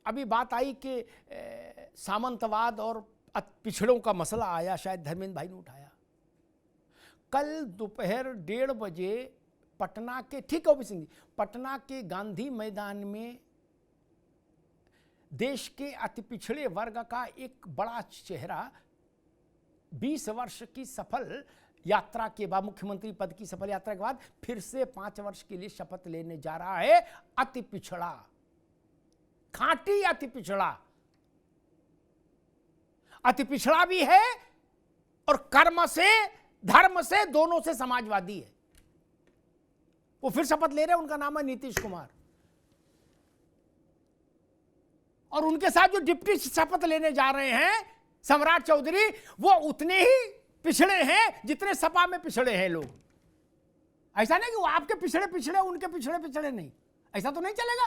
अभी बात आई कि सामंतवाद और पिछड़ों का मसला आया, शायद धर्मेंद्र भाई ने उठाया। कल दोपहर 1:30 बजे पटना के, ठीक है ओपी सिंह जी, पटना के गांधी मैदान में देश के अति पिछड़े वर्ग का एक बड़ा चेहरा 20 वर्ष की सफल यात्रा के बाद, मुख्यमंत्री पद की सफल यात्रा के बाद फिर से 5 वर्ष के लिए शपथ लेने जा रहा है। अति पिछड़ा, खांटी अति पिछड़ा, अति पिछड़ा भी है और कर्म से, धर्म से, दोनों से समाजवादी है। वो फिर शपथ ले रहे हैं, उनका नाम है नीतीश कुमार। और उनके साथ जो डिप्टी शपथ लेने जा रहे हैं सम्राट चौधरी, वो उतने ही पिछड़े हैं जितने सपा में पिछड़े हैं लोग। ऐसा नहीं कि वो आपके पिछड़े पिछड़े, उनके पिछड़े पिछड़े नहीं, ऐसा तो नहीं चलेगा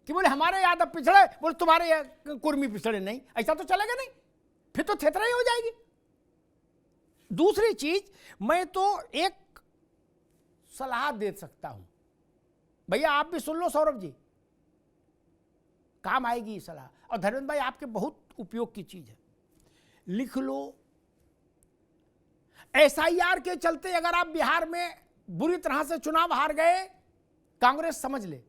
कि बोले हमारे यादव पिछड़े, बोले तुम्हारे कुर्मी पिछड़े नहीं, ऐसा तो चलेगा नहीं, फिर तो थेथरा ही हो जाएगी। दूसरी चीज, मैं तो एक सलाह दे सकता हूं, भैया आप भी सुन लो, सौरभ जी काम आएगी ये सलाह, और धर्मेंद्र भाई आपके बहुत उपयोग की चीज है, लिख लो। एसआईआर के चलते अगर आप बिहार में बुरी तरह से चुनाव हार गए, कांग्रेस समझ ले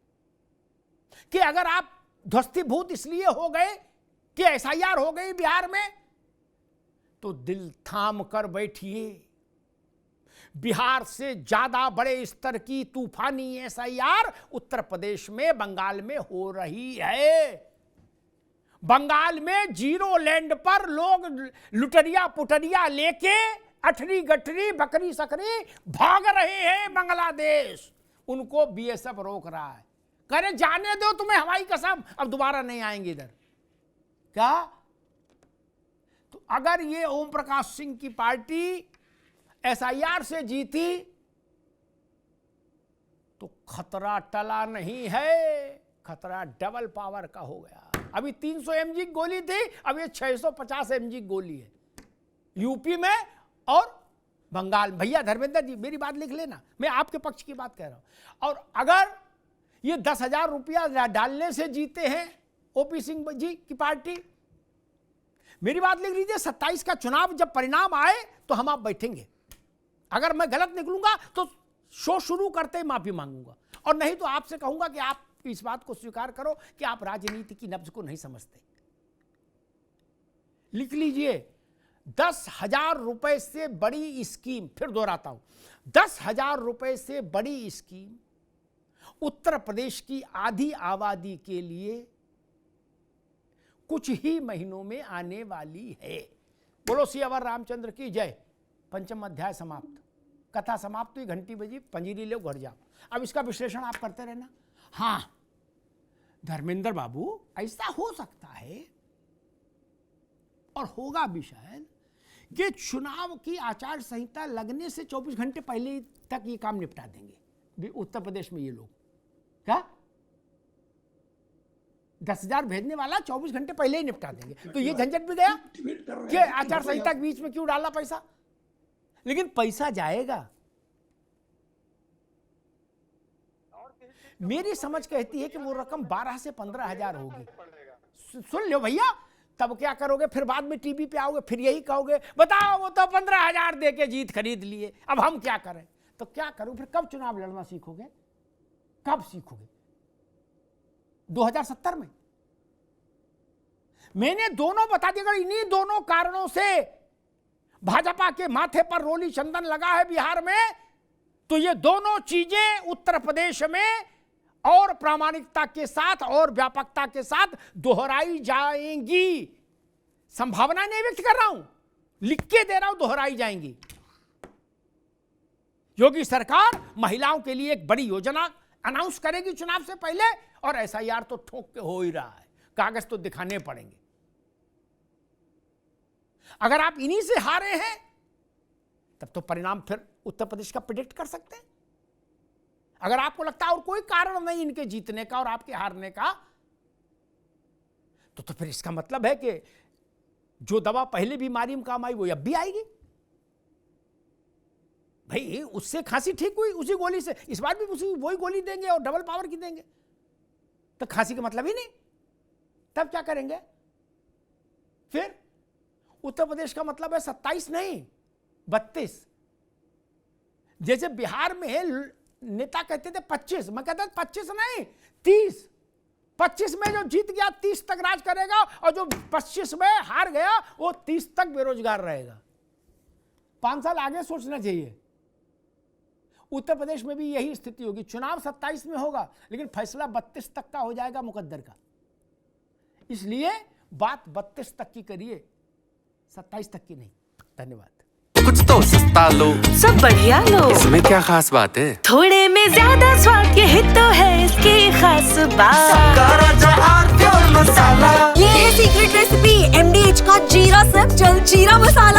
कि अगर आप ध्वस्तीभूत इसलिए हो गए कि एसआईआर हो गई बिहार में, तो दिल थाम कर बैठिए। बिहार से ज्यादा बड़े स्तर की तूफानी एसआईआर उत्तर प्रदेश में, बंगाल में हो रही है। बंगाल में जीरो लैंड पर लोग लुटरिया पुटरिया लेके अठरी गठरी बकरी सकरी भाग रहे हैं बांग्लादेश, उनको बीएसएफ रोक रहा है, करे जाने दो तुम्हें हवाई कसम, अब दोबारा नहीं आएंगे इधर। क्या? तो अगर ये ओम प्रकाश सिंह की पार्टी एसआईआर से जीती तो खतरा टला नहीं है, खतरा डबल पावर का हो गया। अभी 300 mg गोली थी, अब ये 650 mg गोली है यूपी में और बंगाल। भैया धर्मेंद्र जी मेरी बात लिख लेना, मैं आपके पक्ष की बात कह रहा हूं। और अगर ये 10,000 रुपया डालने से जीते हैं ओपी सिंह जी की पार्टी, मेरी बात लिख लीजिए, 27 का चुनाव जब परिणाम आए तो हम आप बैठेंगे। अगर मैं गलत निकलूंगा तो शो शुरू करते ही माफी मांगूंगा, और नहीं तो आपसे कहूंगा कि आप इस बात को स्वीकार करो कि आप राजनीति की नब्ज को नहीं समझते। लिख लीजिए, 10,000 रुपए से बड़ी स्कीम, फिर दोहराता हूं, 10,000 रुपए से बड़ी स्कीम उत्तर प्रदेश की आधी आबादी के लिए कुछ ही महीनों में आने वाली है। बोलो सियावर रामचंद्र की जय। 5वां अध्याय समाप्त, कथा समाप्त हुई, घंटी बजी, पंजीरी लो, घर जाओ। अब इसका विश्लेषण आप करते रहना। हां धर्मेंद्र बाबू, ऐसा हो सकता है और होगा भी शायद कि चुनाव की आचार संहिता लगने से 24 घंटे पहले तक ये काम निपटा देंगे उत्तर प्रदेश में ये लोग। क्या 10,000 भेजने वाला 24 घंटे पहले ही निपटा देंगे, तो ये झंझट भी गया कि आचार संहिता के बीच में क्यों डाला पैसा। लेकिन पैसा जाएगा। मेरी समझ कहती है कि वो रकम 12 से 15,000 होगी। सुन लो भैया, तब क्या करोगे, फिर बाद में टीवी पे आओगे, फिर यही कहोगे बताओ वो तो 15,000 दे के जीत खरीद लिए, अब हम क्या करें। तो क्या करूं, फिर कब चुनाव लड़ना सीखोगे, कब सीखोगे? 2070 में। मैंने दोनों बता दिया, अगर इन्हीं दोनों कारणों से भाजपा के माथे पर रोली चंदन लगा है बिहार में, तो ये दोनों चीजें उत्तर प्रदेश में और प्रामाणिकता के साथ और व्यापकता के साथ दोहराई जाएंगी। संभावना नहीं व्यक्त कर रहा हूं, लिख के दे रहा हूं, दोहराई जाएंगी। योगी सरकार महिलाओं के लिए एक बड़ी योजना अनाउंस करेगी चुनाव से पहले, और एसआईआर तो ठोक के हो ही रहा है, कागज तो दिखाने पड़ेंगे। अगर आप इन्हीं से हारे हैं तब तो परिणाम फिर उत्तर प्रदेश का प्रेडिक्ट कर सकते हैं। अगर आपको लगता है और कोई कारण नहीं इनके जीतने का और आपके हारने का, तो फिर इसका मतलब है कि जो दवा पहले बीमारी में काम आई वो अब भी आएगी। भाई उससे खांसी ठीक हुई उसी गोली से, इस बार भी उसी वही गोली देंगे और डबल पावर की देंगे, तो खांसी का मतलब ही नहीं। तब क्या करेंगे? फिर उत्तर प्रदेश का मतलब है 27 नहीं 32। जैसे बिहार में नेता कहते थे 25, मैं कहता 25 नहीं 30। 25 में जो जीत गया 30 तक राज करेगा, और जो 25 में हार गया वो 30 तक बेरोजगार रहेगा। 5 साल आगे सोचना चाहिए। उत्तर प्रदेश में भी यही स्थिति होगी। चुनाव 27 में होगा, लेकिन फैसला 32 तक का हो जाएगा मुकद्दर का। इसलिए बात 32 तक की करिए, 27 तक की नहीं। धन्यवाद। कुछ तो सस्ता लो, सब बढ़िया लो, इसमें क्या खास बात है? थोड़े में ज्यादा स्वाद, यही तो है इसकी खास बात। मसाला, ये है सीक्रेट रेसिपी MDH का जीरा से जलजीरा मसाला।